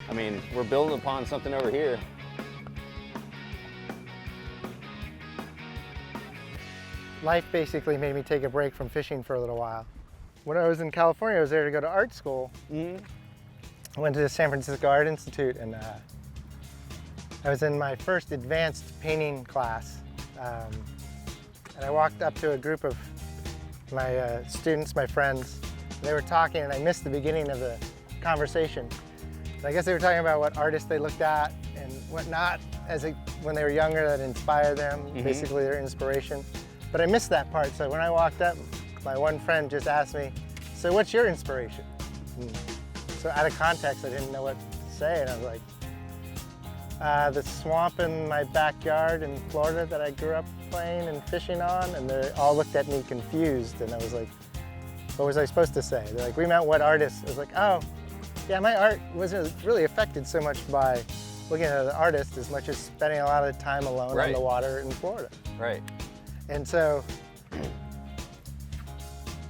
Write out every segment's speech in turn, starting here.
I mean, we're building upon something over here. Life basically made me take a break from fishing for a little while. When I was in California, I was there to go to art school. I went to the San Francisco Art Institute, and I was in my first advanced painting class. And I walked up to a group of my students, my friends. They were talking, and I missed the beginning of the conversation. And I guess they were talking about what artists they looked at and whatnot when they were younger that inspired them, basically their inspiration. But I missed that part, so when I walked up, my one friend just asked me, "So what's your inspiration?" So out of context, I didn't know what to say, and I was like, the swamp in my backyard in Florida that I grew up playing and fishing on, and they all looked at me confused, and I was like, what was I supposed to say? They're like, "We meant what artist?" I was like, oh, yeah, my art wasn't really affected so much by looking at the artist as much as spending a lot of time alone on the water in Florida. Right. And so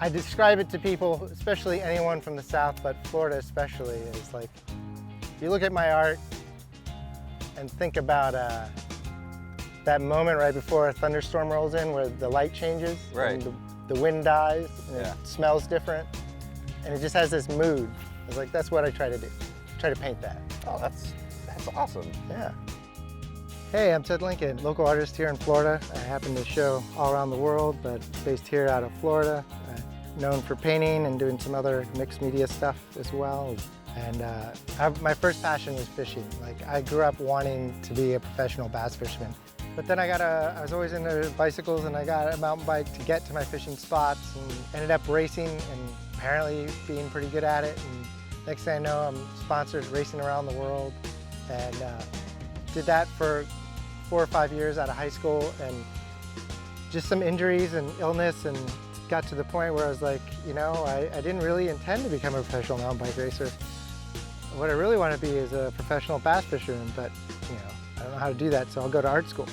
I describe it to people, especially anyone from the South, but Florida especially, is like, you look at my art and think about that moment right before a thunderstorm rolls in where the light changes, and the wind dies, and it smells different, and it just has this mood. I was like, that's what I try to do. Try to paint that. Oh, that's awesome. Yeah. Hey, I'm Ted Lincoln, local artist here in Florida. I happen to show all around the world, but based here out of Florida. Known for painting and doing some other mixed media stuff as well. And my first passion was fishing. Like, I grew up wanting to be a professional bass fisherman. But then I was always into bicycles, and I got a mountain bike to get to my fishing spots, and ended up racing and apparently being pretty good at it. And next thing I know, I'm sponsored racing around the world, and did that for 4 or 5 years out of high school, and just some injuries and illness, and got to the point where I was like, you know, I didn't really intend to become a professional mountain bike racer. What I really want to be is a professional bass fisherman, but you know, I don't know how to do that, so I'll go to art school.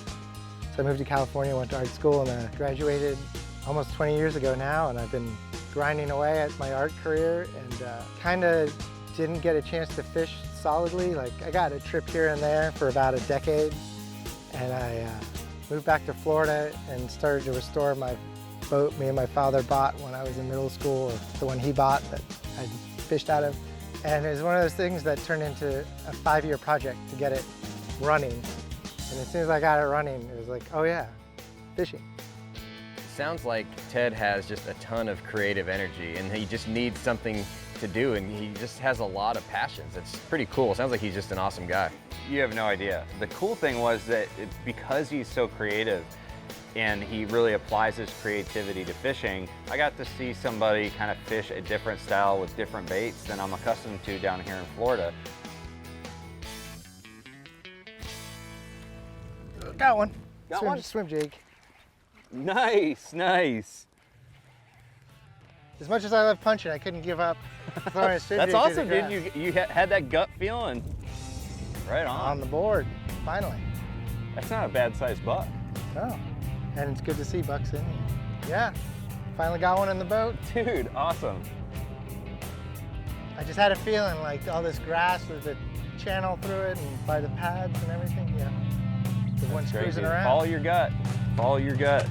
So I moved to California, went to art school, and graduated almost 20 years ago now, and I've been grinding away at my art career, and kind of didn't get a chance to fish solidly. Like, I got a trip here and there for about a decade, and I moved back to Florida and started to restore my boat me and my father bought when I was in middle school, or the one he bought that I fished out of. And it was one of those things that turned into a 5-year project to get it running. And as soon as I got it running, it was like, oh yeah, fishing. Sounds like Ted has just a ton of creative energy, and he just needs something to do, and he just has a lot of passions. It's pretty cool. Sounds like he's just an awesome guy. You have no idea. The cool thing was that because he's so creative, and he really applies his creativity to fishing, I got to see somebody kind of fish a different style with different baits than I'm accustomed to down here in Florida. Got one. Got one? Swim jig. Nice, nice. As much as I love punching, I couldn't give up throwing a swim That's jig awesome, to the dude. grass. You had that gut feeling. Right on. On the board, finally. That's not a bad sized buck. Oh, and it's good to see bucks in here. Yeah, finally got one in the boat. Dude, awesome. I just had a feeling like all this grass with the channel through it and by the pads and everything, yeah. The one's Great, cruising dude. around. Follow your gut. Follow your gut.